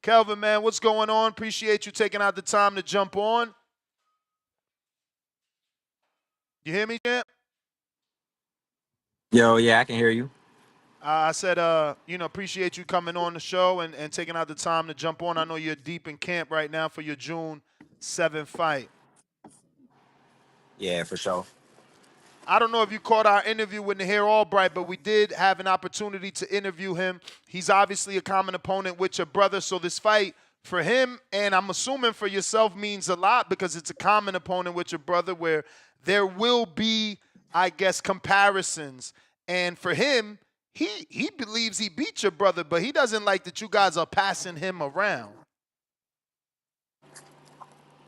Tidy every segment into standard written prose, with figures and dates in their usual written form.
Kelvin, man, what's going on? Appreciate you taking out the time to jump on. You hear me, champ? Yo, yeah, I can hear you. I said, appreciate you coming on the show and taking out the time to jump on. I know you're deep in camp right now for your June 7th fight. Yeah, for sure. I don't know if you caught our interview with Nahir Albright, but we did have an opportunity to interview him. He's obviously a common opponent with your brother, so this fight for him, and I'm assuming for yourself, means a lot because it's a common opponent with your brother where there will be, I guess, comparisons. And for him, he believes he beat your brother, but he doesn't like that you guys are passing him around.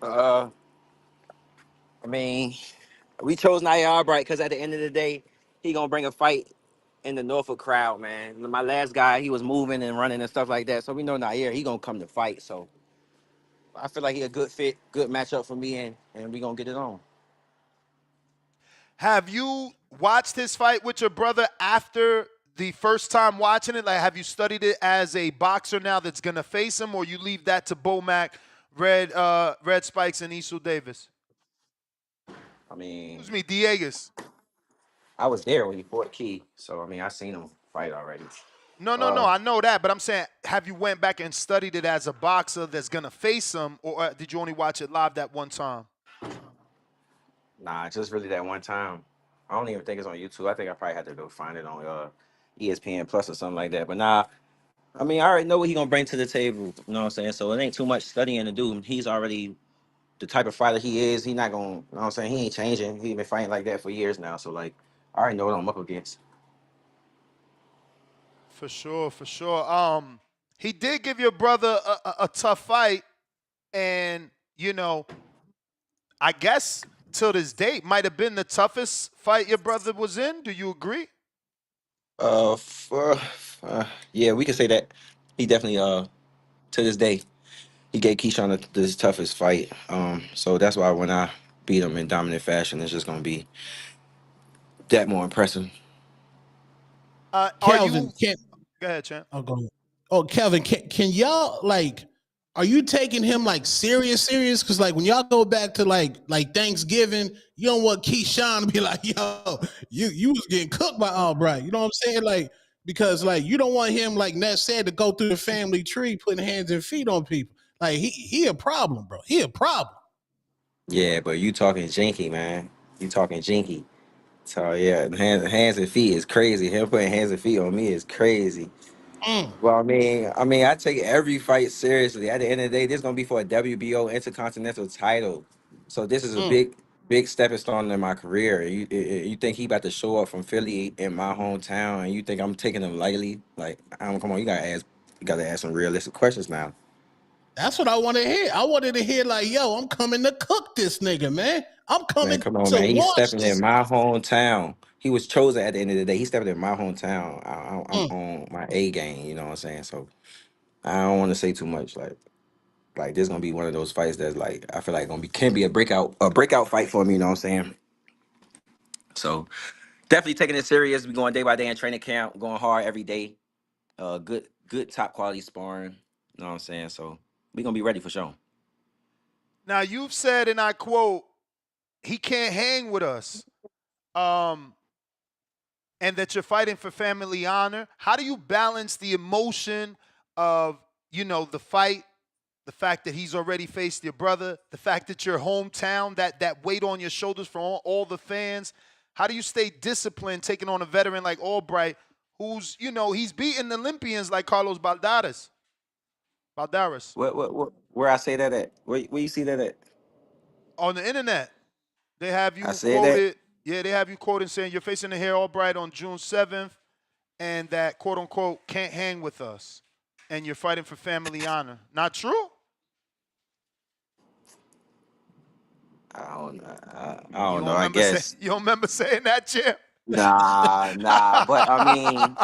Uh, I mean, we chose Naya Albright because at the end of the day, he gonna bring a fight in the Norfolk crowd, man. My last guy, he was moving and running and stuff like that, so we know Nair, he gonna come to fight. So I feel like he a good fit, good matchup for me, and we gonna get it on. Have you watched his fight with your brother after the first time watching it? Like, have you studied it as a boxer now that's gonna face him, or you leave that to Bomac, Red Spikes, and Isul Davis? I mean, Excuse me, Diegas. I was there when he fought Key, so I mean, I seen him fight already. No. Uh, I know that, but I'm saying, have you went back and studied it as a boxer that's gonna face him, or did you only watch it live that one time? nah, just really that one time. I don't even think it's on YouTube. I think I probably had to go find it on ESPN Plus or something like that. But nah, I mean, I already know what he gonna bring to the table. You know what I'm saying? So it ain't too much studying to do. He's already the type of fighter he is. He not gonna, you know what I'm saying? He ain't changing. He been fighting like that for years now. So like, I already know what I'm up against. For sure, for sure. He did give your brother a tough fight, and I guess till this date might have been the toughest fight your brother was in. Do you agree? For, yeah, we can say that. He definitely to this day he gave Keyshawn the toughest fight. So that's why when I beat him in dominant fashion, it's just gonna be that more impressive. Are Calvin, you? can Go ahead, champ. oh, go ahead. Oh, Calvin, can y'all like? Are you taking him like serious? Because like when y'all go back to like Thanksgiving, you don't want Keyshawn to be like, yo, you was getting cooked by Albright. You know what I'm saying? Like because like you don't want him like Ness said to go through the family tree, putting hands and feet on people. Like he a problem, bro. He a problem. Yeah, but you talking jinky, man. You talking jinky. So yeah, hands and feet is crazy. Him putting hands and feet on me is crazy. Mm, Well, I take every fight seriously. At the end of the day, this is gonna be for a WBO Intercontinental title. So this is a mm. big stepping stone in my career. You think he about to show up from Philly in my hometown, and you think I'm taking him lightly? Like, I don't come on. You gotta ask some realistic questions now. That's what I want to hear. I wanted to hear like, yo, I'm coming to cook this nigga, man. I'm Man, coming come on, to man. He's wash stepping in this. my hometown. He was chosen at the end of the day. He's stepping in my hometown. I'm Mm. on my A game. You know what I'm saying? So I don't want to say too much. Like this gonna be one of those fights that's like I feel like can be a breakout fight for me. You know what I'm saying? So definitely taking it serious. We going day by day in training camp, going hard every day. Good top quality sparring. You know what I'm saying? So we gonna be ready for sure. Now you've said, and I quote, he can't hang with us. Um, and that you're fighting for family honor. How do you balance the emotion of, the fight, the fact that he's already faced your brother, the fact that your hometown, that weight on your shoulders from all the fans? How do you stay disciplined taking on a veteran like Albright, who's, he's beaten Olympians like Carlos Baldaras Where I say that at? Where you see that at? on the internet? They have I you said that. quoted. Yeah, they have you quoted saying you're facing the hair Albright on June 7th, and that quote unquote can't hang with us, and you're fighting for family honor. Not true? I don't know. I guess. You don't remember saying that, Jim? Nah. But I mean,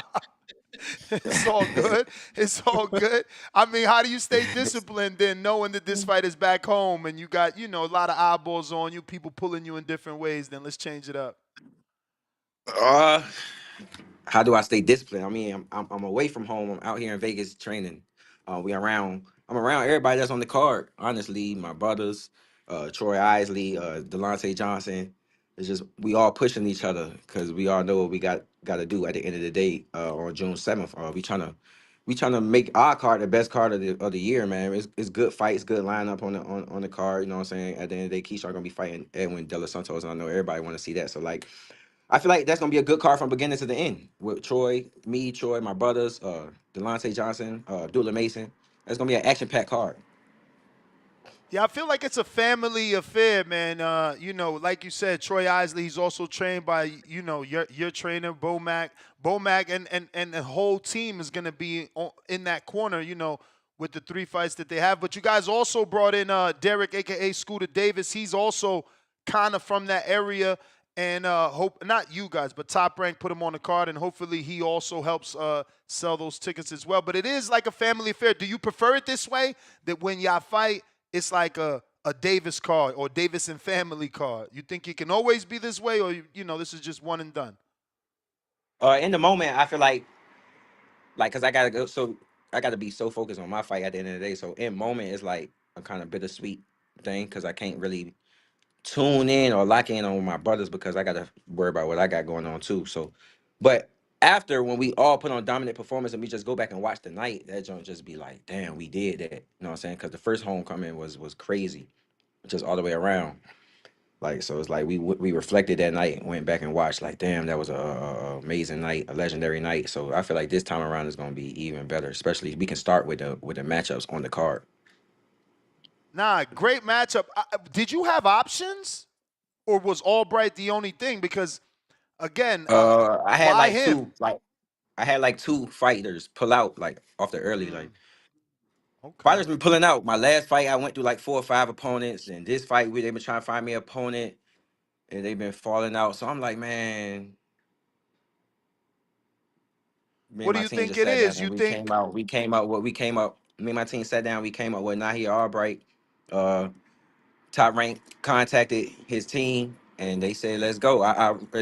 It's all good. It's all good. I mean, how do you stay disciplined then, knowing that this fight is back home and you got, a lot of eyeballs on you, people pulling you in different ways? Then let's change it up. how do I stay disciplined? I mean, I'm away from home. I'm out here in Vegas training. I'm around everybody that's on the card. Honestly, my brothers, Troy Isley, Delonte Johnson. It's just we all pushing each other because we all know what we got to do at the end of the day. On June 7th, we trying to make our card the best card of the year, man. It's good fights, good lineup on the card. You know what I'm saying? At the end of the day, Keyshawn gonna be fighting Edwin De Los Santos, and I know everybody want to see that. So like, I feel like that's gonna be a good card from beginning to the end with Troy, my brothers, Delonte Johnson, Dula Mason. That's gonna be an action-packed card. Yeah, I feel like it's a family affair, man. Like you said, Troy Isley, he's also trained by, your trainer, Bomac. Bomac and the whole team is going to be in that corner, with the 3 fights that they have. But you guys also brought in Derek, a.k.a. Scooter Davis. He's also kind of from that area. And hope not you guys, but Top Rank put him on the card, and hopefully he also helps sell those tickets as well. But it is like a family affair. Do you prefer it this way, that when y'all fight, it's like a Davis card or Davis and family card? You think it can always be this way, or this is just one and done? In the moment, I feel like, cause I gotta go, so I gotta be so focused on my fight at the end of the day. So in moment, it's like a kind of bittersweet thing, cause I can't really tune in or lock in on my brothers because I gotta worry about what I got going on too. So, but after when we all put on dominant performance and we just go back and watch the night, that joint just be like, damn, we did that. You know what I'm saying? Because the first homecoming was crazy, just all the way around. Like so, it's like we reflected that night and went back and watched. Like, damn, that was a amazing night, a legendary night. So I feel like this time around is gonna be even better. Especially we can start with the matchups on the card. Nah, great matchup. Did you have options, or was Albright the only thing? Because again, I had why like him? two fighters pull out like off the early. Like Mm, okay. fighters been pulling out. My last fight, I went through like 4 or 5 opponents, and this fight, they been trying to find me an opponent, and they've been falling out. So I'm like, man, me and What do my you team think just it sat down is? and You we think? came out. We came out what we came up. Me and my team sat down. We came up with Nahi Albright. Uh, Top Rank contacted his team. And they said, "Let's go."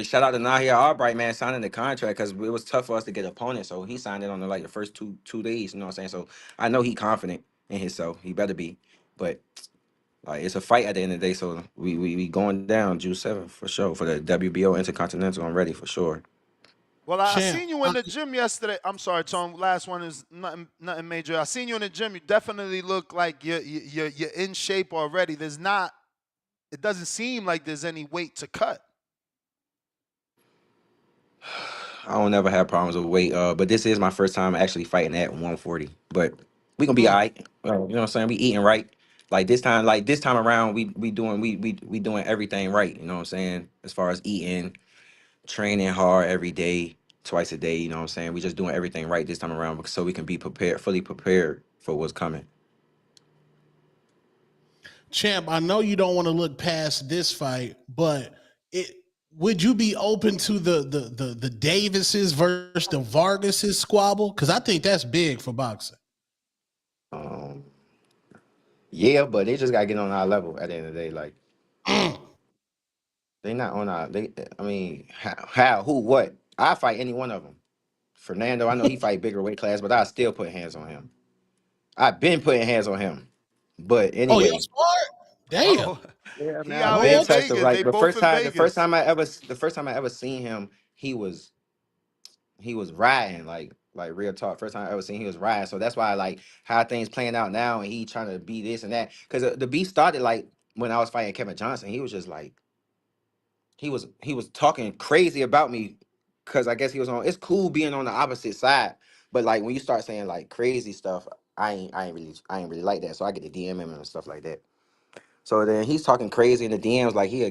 Shout out to Nahi Albright, man, signing the contract because it was tough for us to get opponents. So he signed it on like the first two days. You know what I'm saying? So I know he confident in himself. He better be. But like it's a fight at the end of the day, so we going down June 7th for sure for the WBO Intercontinental. I'm ready for sure. Well, I Champ, seen you in the gym yesterday. I'm sorry, Tom. Last one is nothing major. I seen you in the gym. You definitely look like you're in shape already. There's not. It doesn't seem like there's any weight to cut. I don't ever have problems with weight, but this is my first time actually fighting at 140. But we gonna be all mm, right. You know what I'm saying? We eating right. Like this time around, we doing everything right. You know what I'm saying? As far as eating, training hard every day, twice a day. You know what I'm saying? We just doing everything right this time around so we can be prepared, fully prepared for what's coming. Champ, I know you don't want to look past this fight, but it would you be open to the Davises versus the Vargases squabble? Because I think that's big for boxing. Um, yeah, but they just gotta get on our level at the end of the day. Like Mm. they not on our. I mean, how, who, what? I fight any one of them. Fernando, I know he fight bigger weight class, but I still put hands on him. I've been putting hands on him. But Oh, you're anyway, smart. Damn. Oh, yeah, he man, I've out been in Oh, okay. tested. Vegas. Like They the both first in time, the first Vegas. time I ever, the first time I ever seen him, he was riding like real talk. First time I ever seen he was riding. So that's why like how things playing out now, and he trying to be this and that. Because the beat started like when I was fighting Kevin Johnson. He was just like he was talking crazy about me because I guess he was on. It's cool being on the opposite side, but like when you start saying like crazy stuff, I ain't really like that. So I get to DM him and stuff like that. So then he's talking crazy in the DMs like he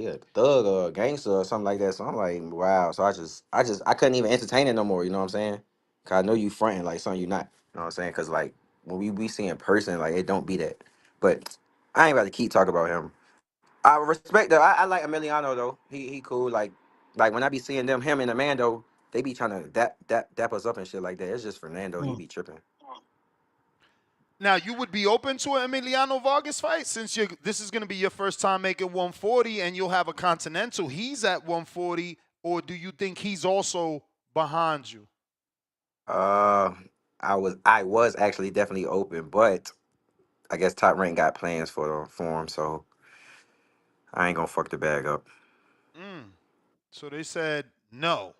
a thug or a gangster or something like that. So I'm like, wow. So I couldn't even entertain it no more. You know what I'm saying? Cause I know you fronting like something you not. You know what I'm saying? Cause like when we see in person, like it don't be that. But I ain't about to keep talking about him. I respect though. I like Emiliano though. He cool. Like when I be seeing him and Amando, they be trying to dap us up and shit like that. It's just Fernando. He Mm. be tripping. Now, you would be open to an Emiliano Vargas fight, since this is going to be your first time making 140, and you'll have a Continental. He's at 140, or do you think he's also behind you? Uh, I was actually definitely open, but I guess Top Rank got plans for him, so I ain't gonna fuck the bag up. Mm. So they said no.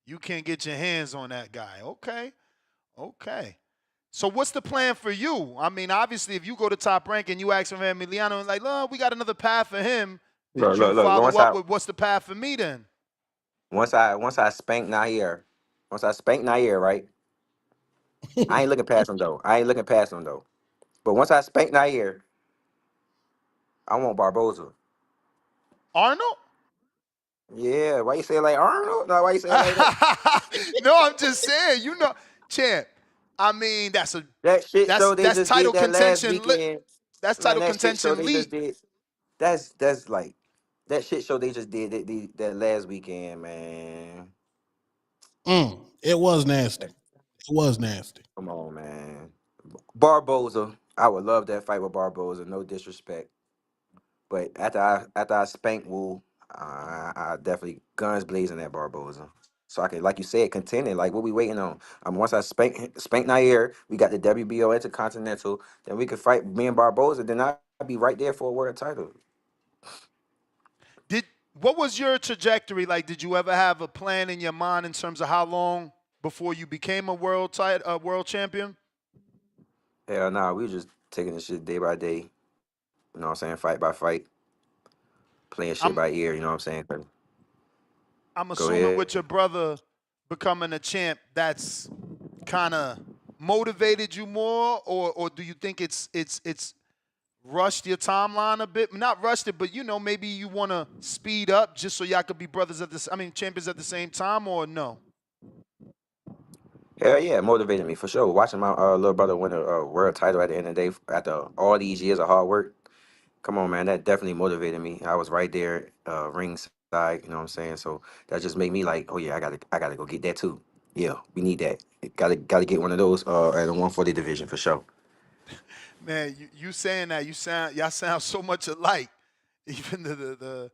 You can't get your hands on that guy. Okay. Okay. So what's the plan for you? I mean, obviously, if you go to Top Rank and you ask for Emiliano and like, oh, we got another path for him, did Look, you look, look. follow up with what's the path for me then? Once I spank Nair, right? I ain't looking past him though. I ain't looking past him though. But once I spank Nair, I want Barboza. Arnold? Yeah, why you say it like Arnold? No, why you say it like that? No, I'm just saying, champ. I mean, That shit that's show they that's just did title that last contention. weekend. That's Man, title that shit show contention they just leap. did. That's like that shit show they just did that last weekend, man. It was nasty. It was nasty. Come on, man. Barboza. I would love that fight with Barboza. No disrespect. But after I spank Wu, I definitely guns blazing at Barboza. So I can, like you said, contending. Like what we waiting on. Once I spank Nair, we got the WBO Intercontinental. Then we could fight me and Barboza. Then I'd be right there for a world title. Did what was your trajectory like? Did you ever have a plan in your mind in terms of how long before you became a world champion? Hell nah, we was just taking this shit day by day. You know what I'm saying? Fight by fight, playing shit by I'm ear. You know what I'm saying? I'm Go assuming ahead. with your brother becoming a champ, that's kind of motivated you more, or do you think it's rushed your timeline a bit? Not rushed it, but maybe you want to speed up just so y'all could be brothers at this. I mean, champions at the same time, or no? Hell yeah, it motivated me for sure. Watching my little brother win a world title at the end of the day after all these years of hard work. Come on, man, that definitely motivated me. I was right there, ringside. You know what I'm saying? So that just made me like, oh yeah, I gotta go get that too. Yeah, we need that. Gotta get one of those at the 140 division for sure. Man, you saying that y'all sound so much alike, even the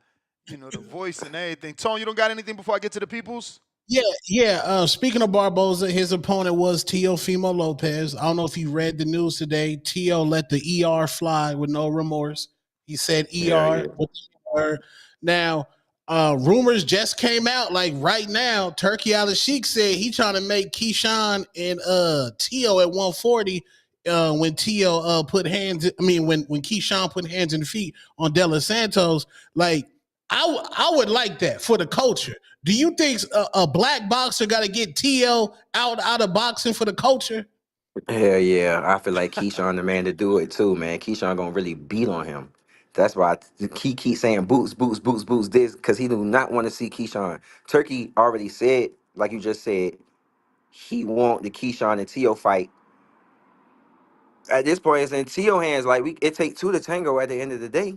voice and everything. Tone, you don't got anything before I get to the peoples? Yeah, yeah. Speaking of Barboza, his opponent was Teofimo Lopez. I don't know if you read the news today. Teo let the ER fly with no remorse. He said Hell ER yeah. with the ER. Now, rumors just came out like right now. Turkey Al Sheik said he trying to make Keyshawn and Teo at 140. When Teo put hands, I mean when Keyshawn put hands and feet on De Los Santos, like I would like that for the culture. Do you think a black boxer got to get TL out of boxing for the culture? Hell yeah. I feel like Keyshawn the man to do it too, man. Keyshawn gonna really beat on him. That's why he keep saying boots, boots, boots, boots. This because he do not want to see Keyshawn. Turkey already said, like you just said, he want the Keyshawn and Tio fight. At this point, it's in Tio hands. Like it take two to tango. At the end of the day,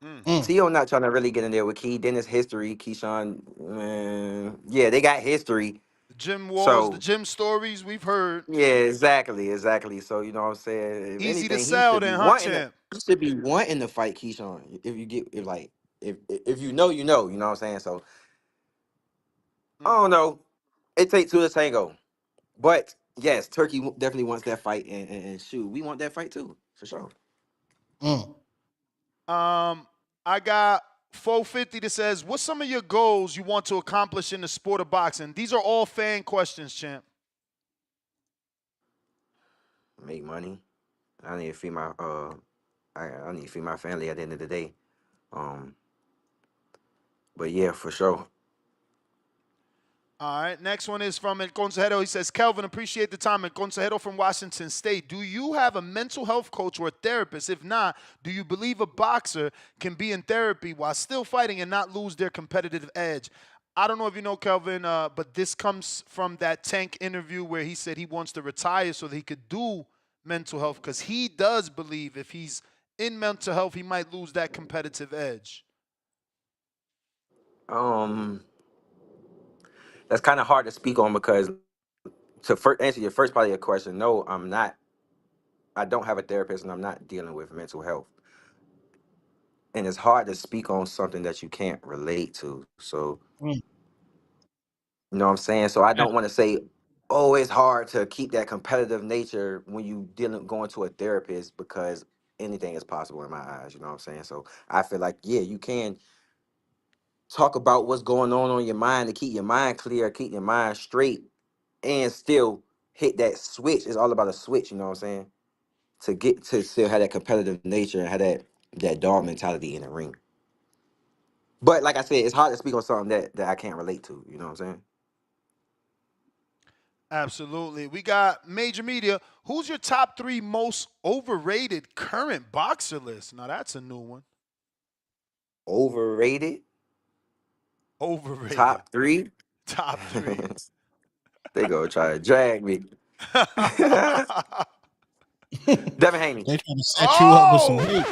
Mm. Mm. Tio not trying to really get in there with Key. Then it's history. Keyshawn, man, yeah, they got history. The gym wars, the So gym stories we've heard. yeah, exactly. So you know what I'm saying. If Easy to anything, he sell should be then, huh, wanting to. champ? He should be wanting to fight Keyshawn. If you get if like if you know, you know. You know what I'm saying. So I Mm. don't know. It takes two to tango. But yes, Turkey definitely wants that fight, and shoot, we want that fight too for sure. Mm. I got 450 that says, "What's some of your goals you want to accomplish in the sport of boxing?" These are all fan questions, champ. Make money. I need to feed my I need to feed my family at the end of the day. Um, but yeah, for sure. All right. Next one is from El Consejero. He says, "Kelvin, appreciate the time. El Consejero from Washington State. Do you have a mental health coach or a therapist? If not, do you believe a boxer can be in therapy while still fighting and not lose their competitive edge?" I don't know if you know, Kelvin, but this comes from that Tank interview where he said he wants to retire so that he could do mental health because he does believe if he's in mental health, he might lose that competitive edge. Um, that's kind of hard to speak on because to answer your first part of your question, no, I'm not. I don't have a therapist, and I'm not dealing with mental health. And it's hard to speak on something that you can't relate to. So Mm. you know what I'm saying. So I don't want to say. always hard to keep that competitive nature when you dealing going to a therapist because anything is possible in my eyes. You know what I'm saying? So I feel like yeah, you can talk about what's going on your mind to keep your mind clear, keep your mind straight, and still hit that switch. It's all about a switch. You know what I'm saying? To get to still have that competitive nature and have that dog mentality in the ring. But like I said, it's hard to speak on something that I can't relate to. You know what I'm saying? Absolutely. We got major media. Who's your top three most overrated current boxer list? Now that's a new one. Overrated. Overrated. Top three. Top three. They go try to drag me. Devin Haney. They trying to set you up with some Oh, heat.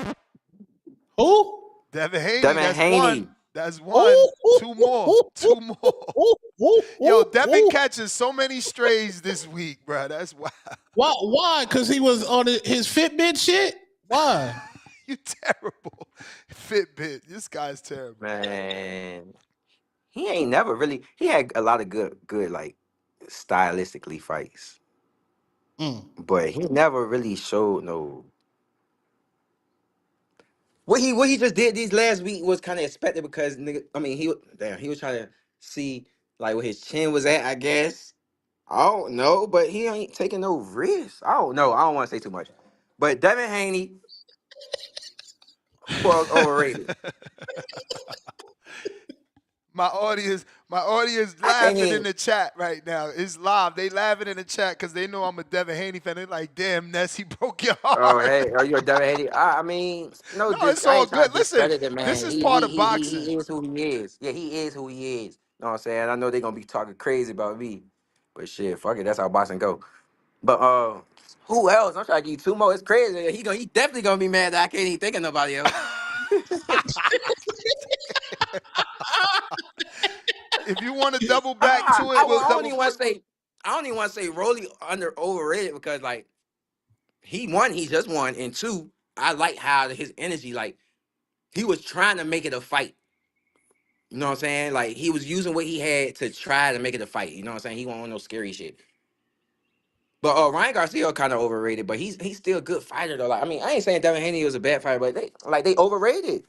Who? Devin Haney. Devin That's Haney. one. That's one. Ooh, ooh, Two ooh, more. ooh, ooh, Two more. ooh, ooh, Yo, ooh, Devin ooh. catches so many strays this week, bro. That's wild. Why? Why? Because he was on his Fitbit shit. Why? You terrible. Fitbit. This guy's terrible. Man. He ain't never really he had a lot of good like stylistically fights. Mm. But he never really showed no what he just did these last week was kind of expected because nigga, I mean he was trying to see like where his chin was at, I guess. I don't know, but he ain't taking no risks. I don't know. I don't want to say too much. But Devin Haney, who else overrated? My audience I can't laughing in even. the chat right now. It's live. They laughing in the chat because they know I'm a Devin Haney fan. They're like, damn, Ness, he broke your Oh heart. hey, are you a Devin Haney? I mean, no, No, it's I all ain't trying good. to Listen, discredit the this man. is He part he of he he boxing. he is who he is. Yeah, he is who he is. You know what I'm saying? I know they're gonna be talking crazy about me, but shit, fuck it. That's how boxing go. But who else? I'm trying to give you two more. It's crazy. He definitely gonna be mad that I can't even think of nobody else. If you want to double back to it, we'll I don't double. even want to say. I don't even want to say Rolly overrated because like he won, he just won, and two, I like how his energy like he was trying to make it a fight. You know what I'm saying? Like he was using what he had to try to make it a fight. You know what I'm saying? He won't want no scary shit. But Ryan Garcia kind of overrated, but he's still a good fighter though. Like I mean, I ain't saying Devin Haney was a bad fighter, but they overrated.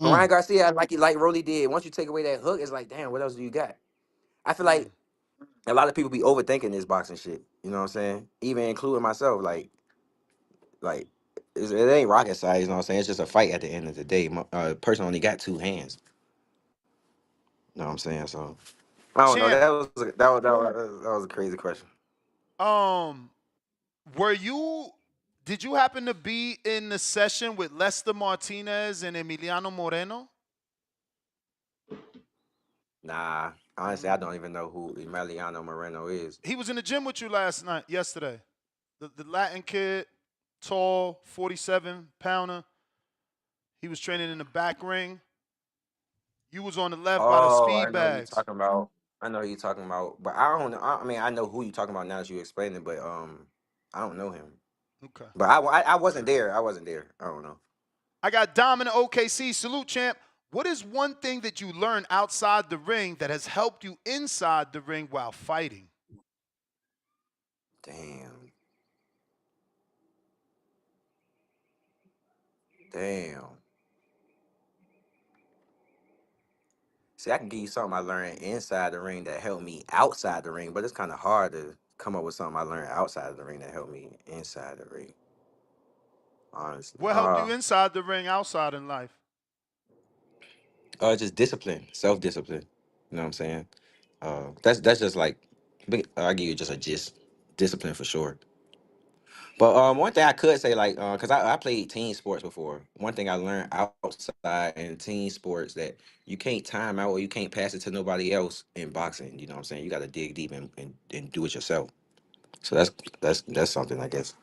Ryan Mm. Garcia, like Rolly did. Once you take away that hook, it's like, damn, what else do you got? I feel like Mm. a lot of people be overthinking this boxing shit. You know what I'm saying? Even including myself. Like it ain't rocket science. You know what I'm saying? It's just a fight at the end of the day. Person only got two hands. You know what I'm saying? So I don't know. Champ, That was a crazy question. um, were you? Did you happen to be in the session with Lester Martinez and Emiliano Moreno? Nah, honestly, I don't even know who Emiliano Moreno is. He was in the gym with you yesterday. The Latin kid, tall, 47-pounder. He was training in the back ring. You was on the left by the Oh, I speed know who you bags. talking about. I know who you talking about, but I don't know. I mean, I know who you talking about now that you explained it, but I don't know him. Okay. But I wasn't there. I wasn't there. I don't know. I got Dom in the OKC. Salute, champ. What is one thing that you learned outside the ring that has helped you inside the ring while fighting? Damn, damn. See, I can give you something I learned inside the ring that helped me outside the ring, but it's kind of hard to come up with something I learned outside of the ring that helped me inside the ring. Honestly, What helped you inside the ring, outside in life? just discipline, self discipline. You know what I'm saying? That's just like, I give you just a discipline for sure. But one thing I could say, like, cause I played team sports before. One thing I learned outside in team sports that you can't time out or you can't pass it to nobody else in boxing. You know what I'm saying? You got to dig deep and do it yourself. So that's something I guess.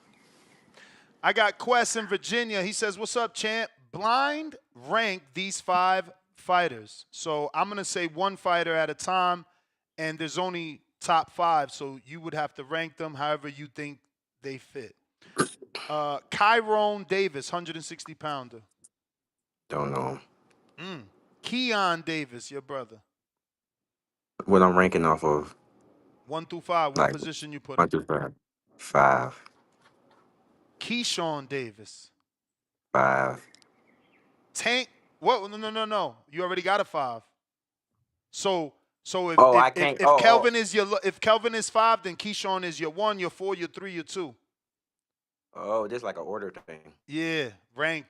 I got Quest in Virginia. He says, "What's up, champ? Blind rank these 5 fighters. So I'm gonna say one fighter at a time, and there's only top 5. So you would have to rank them however you think they fit. Kyron Davis, 160 pounder. Don't know Keon Davis, your brother. what I'm ranking off of. 1 through 5. What Like position you put him? 1 through 5. 5, Keyshawn Davis. 5. Tank. What? No, no, no, no. You already got a 5. So so if Oh, if I if, can't. if Oh, Kelvin is if Kelvin is 5, then Keyshawn is your 1, your 4, your 3, your 2. this like an order thing. Yeah, rank.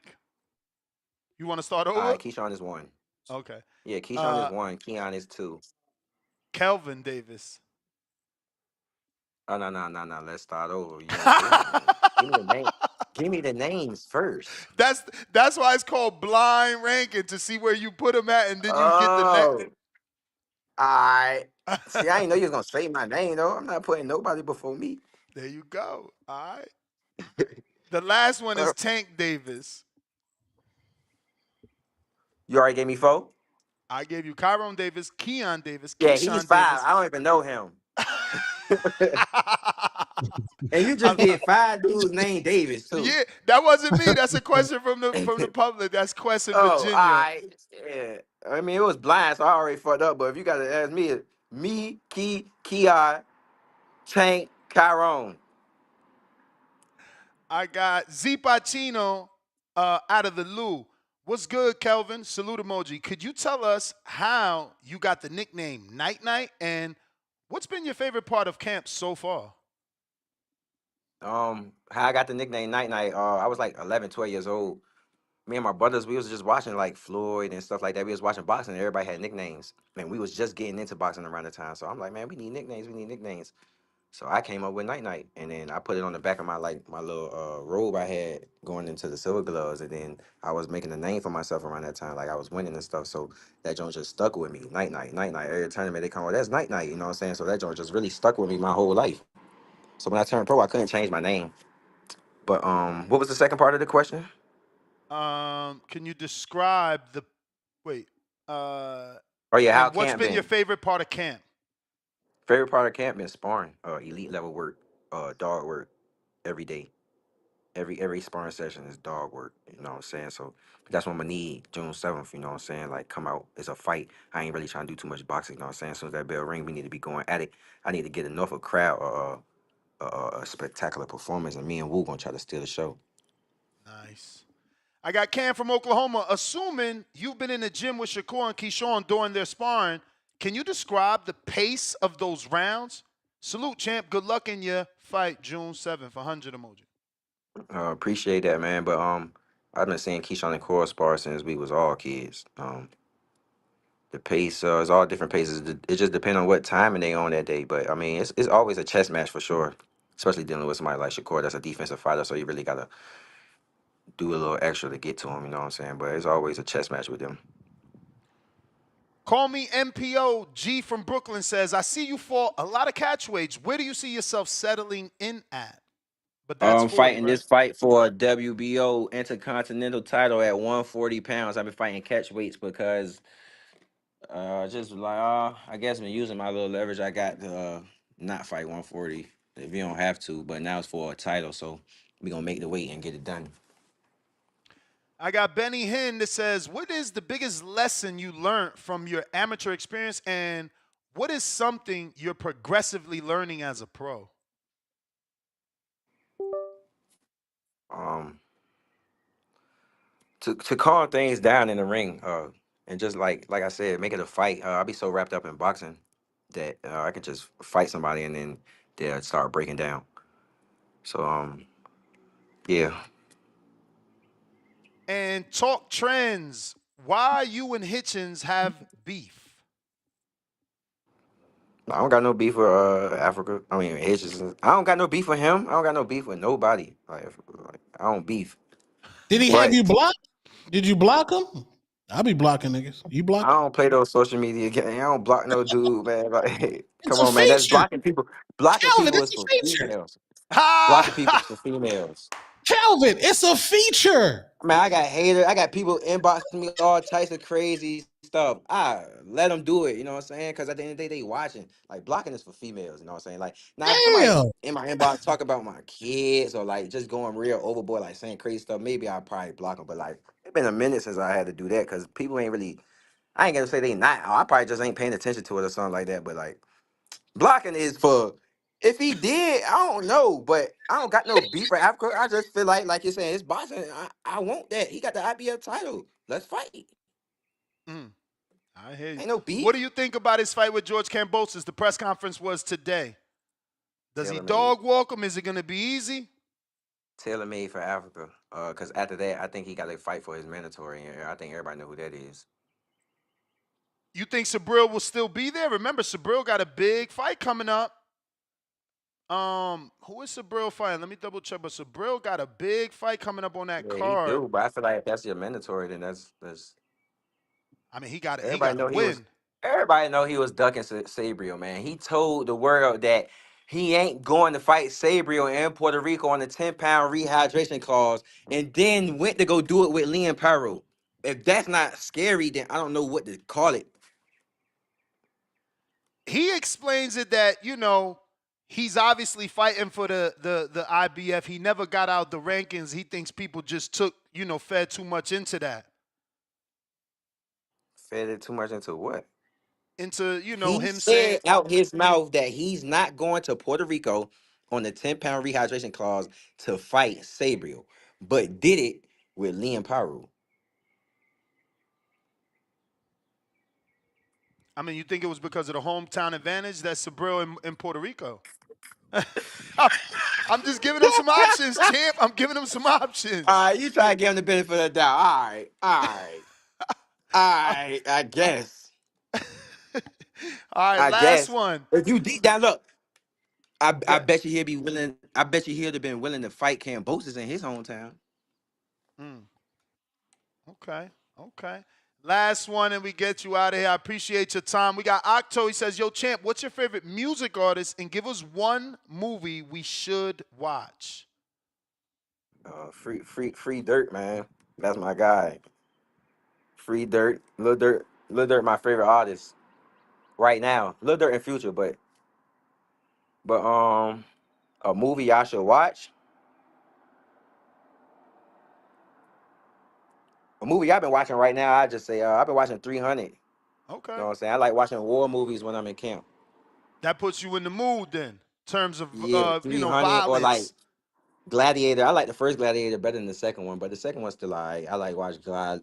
You want to start All over? right, Keyshawn is 1. Okay. Yeah, Keyshawn is Uh, 1. Keon is 2. Kelvin Davis. Oh, no, no, no, no. Let's start over. You ain't say my name. Give me the name. Give me the names first. that's that's why it's called blind ranking, to see where you put them at, and then you get the next. Oh, I see. I didn't know you was gonna say my name though. I'm not putting nobody before me. There you go. All right. The last one Uh, is Tank Davis. you already gave me 4. I gave you Kyron Davis, Keon Davis, Yeah, he's Keyshawn 5. Davis. I don't even know him. And you just I- did 5 dudes named Davis too. yeah, that wasn't me. That's a question from the public. That's Quest in Oh, all Virginia. right. Yeah. I mean, it was blind, so I already fucked up. But if you got to ask me, me, Ki, Tank, Chiron. I got Z Pacino out of the Lou. What's good, Kelvin? Salute emoji. Could you tell us how you got the nickname Night Night, and what's been your favorite part of camp so far? How I got the nickname Night Night. I was like 11, 12 years old. Me and my brothers, we was just watching like Floyd and stuff like that. We was watching boxing, and everybody had nicknames. And we was just getting into boxing around the time. So I'm like, man, we need nicknames. We need nicknames. So I came up with Night Night, and then I put it on the back of my little robe I had going into the Silver Gloves, and then I was making a name for myself around that time, like I was winning and stuff. So that joint just stuck with me. Night Night, Night Night. Every tournament they come, oh, that's Night Night. You know what I'm saying? So that joint just really stuck with me my whole life. So when I turned pro, I couldn't change my name. But what was the second part of the question? Can you describe the wait? Uh, Oh yeah, how and what's camp been your been? favorite part of camp? Favorite part of camp been sparring, elite level work, dog work every day. Every sparring session is dog work. You know what I'm saying? So that's what I'm gonna need June 7th. You know what I'm saying? Like come out, it's a fight. I ain't really trying to do too much boxing. You know what I'm saying? As soon as that bell ring, we need to be going at it. I need to get enough of a crowd, a spectacular performance, and me and Wu gonna try to steal the show. Nice. I got Cam from Oklahoma. Assuming you've been in the gym with Shakur and Keyshawn during their sparring, can you describe the pace of those rounds? Salute, champ. Good luck in your fight June 7th. 100 emoji. Appreciate that, man. But I've been seeing Keyshawn and Cora spar since we was all kids. The pace is all different paces. It just depends on what timing they on that day. But I mean, it's always a chess match for sure. Especially dealing with somebody like Shakur, that's a defensive fighter, so you really gotta do a little extra to get to him. You know what I'm saying? But it's always a chess match with them. Call me MPO. G from Brooklyn says, I see you for a lot of catch weights. Where do you see yourself settling in at? But that's 40, Fighting right? this fight for a WBO Intercontinental title at 140 pounds. I've been fighting catch weights because just like I guess been using my little leverage I got to not fight 140 if you don't have to. But now it's for a title, so we gonna make the weight and get it done. I got Benny Hinn that says, what is the biggest lesson you learned from your amateur experience, and what is something you're progressively learning as a pro? Um, to calm things down in the ring, and just like I said, make it a fight. I'll be so wrapped up in boxing that I can just fight somebody and then they'll start breaking down. So yeah. And talk trends. Why you and Hitchens have beef? I don't got no beef with Africa. I mean, I don't got no beef with him. I don't got no beef with nobody. Like I don't beef. Did he have But you blocked? Did you block him? I'll be blocking niggas. You I block him? don't play those social media games. I don't block no dude, man. Like, It's come a on, man. That's feature. blocking people. Blocking Calvin, people it's is a for feature. females. Blocking people is Ha! for females. Calvin, it's a feature. Man, I got haters. I got people inboxing me all types of crazy stuff. I let them do it. You know what I'm saying? Because at the end of the day, they watching. Like blocking is for females. You know what I'm saying? Like now, if somebody Damn. in my inbox talk about my kids or like just going real overboard, like saying crazy stuff, maybe I'll probably block them. But like it's been a minute since I had to do that because people ain't really. I ain't gonna say they not. I probably just ain't paying attention to it or something like that. But like Blocking is for if he did, I don't know, but I don't got no beef for Africa. I just feel like you're saying, it's boxing. I want that. He got the IBF title. Let's fight. Mm, I hear you. Ain't no What beef. do you think about his fight with George Kambosos? The press conference was today. Does he Tailor made. dog walk him? Is it going to be easy? Tailor made for Africa. Cause after that, I think he got to fight for his mandatory, and I think everybody know who that is. You think Sabril will still be there? Remember, Sabril got a big fight coming up. Who is Sabril fighting? Let me double check. But Sabril got a big fight coming up on that Yeah, he card. do, but I feel like if that's your mandatory, then that's I mean, he everybody got to know he was. win. Everybody know he was ducking Sabrio, man. He told the world that he ain't going to fight Sabrio in Puerto Rico on the 10-pound rehydration clause, and then went to go do it with Liam Paro. If that's not scary, then I don't know what to call it. He explains it that he's obviously fighting for the IBF. He never got out the rankings. He thinks people just fed too much into that. Fed it too much into what? Into He him saying said out his mouth that he's not going to Puerto Rico on the 10-pound rehydration clause to fight Sabrio, but did it with Liam Paro. I mean, you think it was because of the hometown advantage that Sabril in Puerto Rico? I'm just giving him some options, champ. I'm giving him some options. All right, you try to give him the benefit of the doubt. All right, I guess. All right, I last guess. one. If you deep down, look, I Good. bet you he'll be willing. I bet you he'd have been willing to fight Kambosos in his hometown. Mm, okay. Okay. Last one, and we get you out of here. I appreciate your time. We got Octo. He says, "Yo, champ, what's your favorite music artist? And give us one movie we should watch." Free Dirt, man. That's my guy. Free Dirt, Lil Dirt, my favorite artist right now. Lil Dirt in future, but a movie I should watch. A movie I've been watching right now, I just say I've been watching 300. You Okay. know what I'm saying? I like watching war movies when I'm in camp. That puts you in the mood then, in terms of Yeah, 300 or like violence. Gladiator. I like the first Gladiator better than the second one, but the second one's still I like watch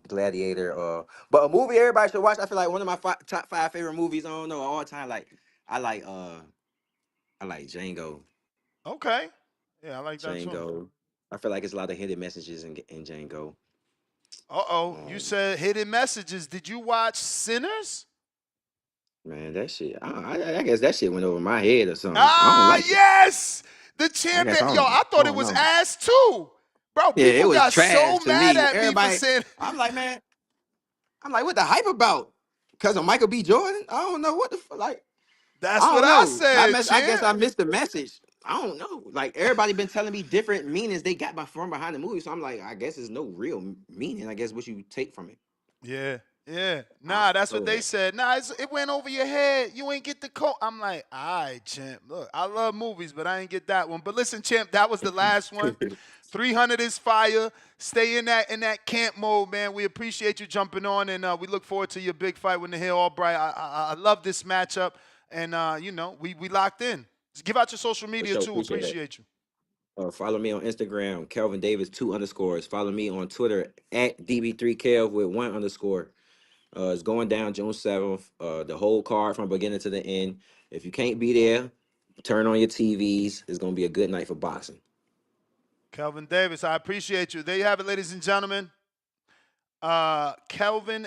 Gladiator. But a movie everybody should watch. I feel like one of my top five favorite movies. I don't know all time. Like I like uh I like Django. Okay. Yeah, I like that too. Django. I feel like it's a lot of hidden messages in Django. Uh-oh. You Um, said hidden messages. Did you watch Sinners? man, that shit. I guess that shit went over my head or something. I don't Ah, like it. yes. The I guess champion. I Yo, don't. I I thought it don't was know. ass too. Bro, Yeah, it people was got trash so to mad me. at me for Everybody, saying I'm like, man, I'm like, what the hype about? Because of Michael B. Jordan? I don't know what the like. that's I what don't I know. said, I guess champ. I missed the message. I don't know. Like everybody been telling me different meanings they got from behind the movie. So I'm like, I guess there's no real meaning. I guess what you take from it. Yeah, yeah. I Nah, that's what don't they know. said. Nah, it went over your head. You ain't get the coat. I'm like, all right, champ. Look, I love movies, but I ain't get that one. But listen, champ, that was the last one. 300 is fire. Stay in that camp mode, man. We appreciate you jumping on, and we look forward to your big fight with the Hill Albright. I love this matchup, and we locked in. Just give out your social For media sure, too. appreciate it. Appreciate you. Follow me on Instagram, Kelvin Davis 2 underscores. Follow me on Twitter at DB3Kev with 1 underscore. It's going down June 7th. The whole card from beginning to the end. If you can't be there, turn on your TVs. It's gonna be a good night for boxing. Kelvin Davis, I appreciate you. There you have it, ladies and gentlemen. Kelvin